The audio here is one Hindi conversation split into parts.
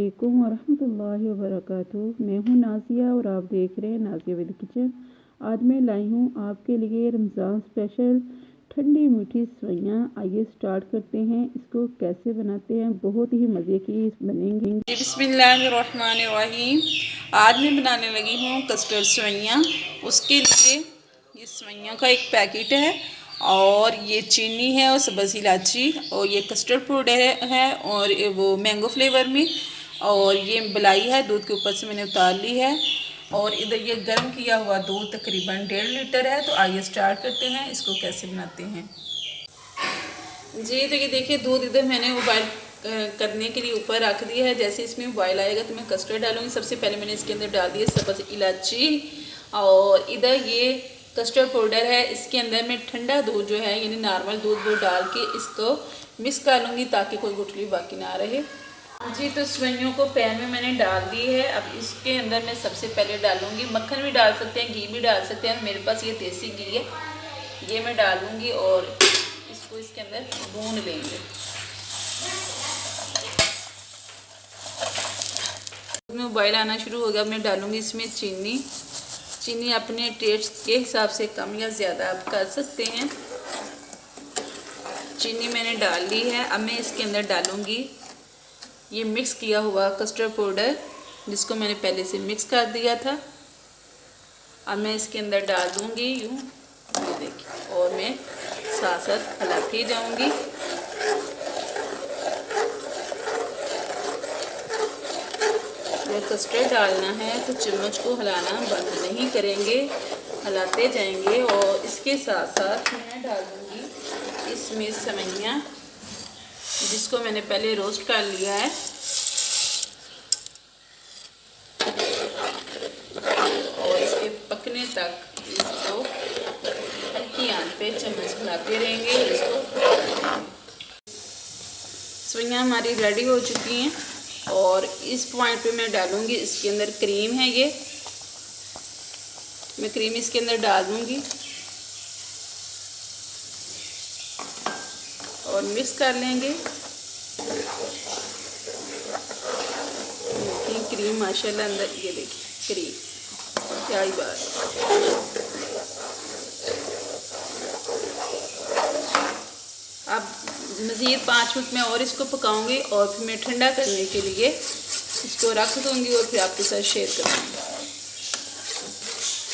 अस्सलामुअलैकुम वरहमतुल्लाहि वबरकातुहू। मैं हूँ नाज़िया और आप देख रहे हैं नाज़िया विद किचन। आज मैं लाई हूँ आपके लिए रमज़ान स्पेशल ठंडी मीठी सेवइयाँ। आइए स्टार्ट करते हैं। इसको कैसे बनाते हैं, बहुत ही मज़े की बनेंगी। बिस्मिल्लाहिर्रहमानिर्रहीम। आज मैं बनाने लगी हूँ कस्टर्ड सेवइयाँ। उसके लिए ये सेवइयाँ का एक पैकेट है और ये चीनी है और सब्ज़ इलायची और ये कस्टर्ड पाउडर है और वो मैंगो फ्लेवर में, और ये मलाई है दूध के ऊपर से मैंने उतार ली है, और इधर ये गर्म किया हुआ दूध तकरीबन 1.5 लीटर है। तो आइए स्टार्ट करते हैं इसको कैसे बनाते हैं। जी तो ये देखिए दूध इधर मैंने उबाल करने के लिए ऊपर रख दिया है। जैसे इसमें बॉयल आएगा तो मैं कस्टर्ड डालूंगी। सबसे पहले मैंने इसके अंदर डाल दिया सब्ज़ इलायची, और इधर ये कस्टर्ड पाउडर है। इसके अंदर मैं ठंडा दूध जो है यानी नॉर्मल दूध वो डाल के इसको मिक्स कर लूँगी ताकि कोई गुठली बाकी ना रहे। जी तो सेवइयों को पैन में मैंने डाल दी है। अब इसके अंदर मैं सबसे पहले डालूँगी, मक्खन भी डाल सकते हैं, घी भी डाल सकते हैं, मेरे पास ये देसी घी है, ये मैं डालूँगी और इसको इसके अंदर भून लेंगे। में बॉयल आना शुरू हो गया। मैं डालूंगी इसमें चीनी। चीनी अपने टेस्ट के हिसाब से कम या ज़्यादा आप कर सकते हैं। चीनी मैंने डाल ली है। अब मैं इसके अंदर डालूंगी ये मिक्स किया हुआ कस्टर्ड पाउडर जिसको मैंने पहले से मिक्स कर दिया था। अब मैं इसके अंदर डाल दूंगी यूँ, ये देखिए, और मैं साथ साथ हिलाती जाऊंगी। जब कस्टर्ड डालना है तो चम्मच को हिलाना बंद नहीं करेंगे, हिलाते जाएंगे। और इसके साथ साथ मैं डाल दूंगी इसमें सेवइयाँ जिसको मैंने पहले रोस्ट कर लिया है, और इसके पकने तक इसको हल्की आंच पे चम्मच हिलाते रहेंगे। इसको सेवइयाँ हमारी रेडी हो चुकी हैं, और इस पॉइंट पे मैं डालूंगी इसके अंदर क्रीम है, ये मैं क्रीम इसके अंदर डाल दूंगी और मिक्स कर लेंगे। क्रीम माशाल्लाह अंदर, ये देखिए क्रीम, क्या ही बात। अब मज़ीद 5 मिनट में और इसको पकाऊंगी और फिर मैं ठंडा करने के लिए इसको रख दूंगी और फिर आपके साथ शेयर करूँगी।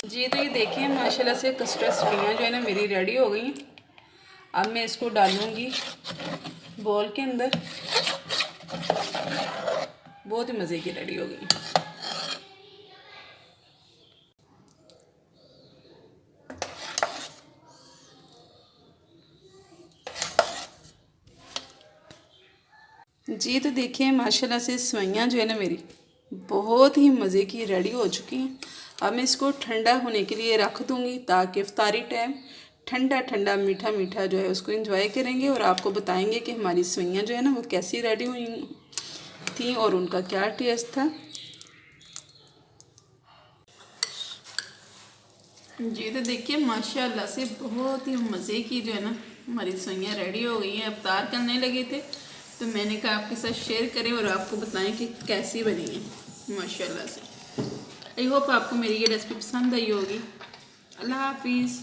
जी तो ये देखें माशाल्लाह से कस्टर्ड सेवइयाँ जो है ना मेरी रेडी हो गई हैं। अब मैं इसको डालूंगी बोल के अंदर। बहुत ही मज़े की रेडी हो गई। जी तो देखिए माशाल्लाह से सेवइयाँ जो है ना मेरी बहुत ही मज़े की रेडी हो चुकी हैं। अब मैं इसको ठंडा होने के लिए रख दूँगी ताकि इफ्तारी टाइम ठंडा ठंडा मीठा मीठा जो है उसको एंजॉय करेंगे, और आपको बताएंगे कि हमारी सेवइयाँ जो है ना वो कैसी रेडी हुई थी और उनका क्या टेस्ट था। जी तो देखिए माशाल्लाह से बहुत ही मज़े की जो है ना हमारी सेवइयाँ रेडी हो गई हैं। इफ्तार करने लगे थे तो मैंने कहा आपके साथ शेयर करें और आपको बताएं कि कैसी बनी है माशाल्लाह से। आई होप आपको मेरी ये रेसिपी पसंद आई होगी। अल्लाह हाफिज़।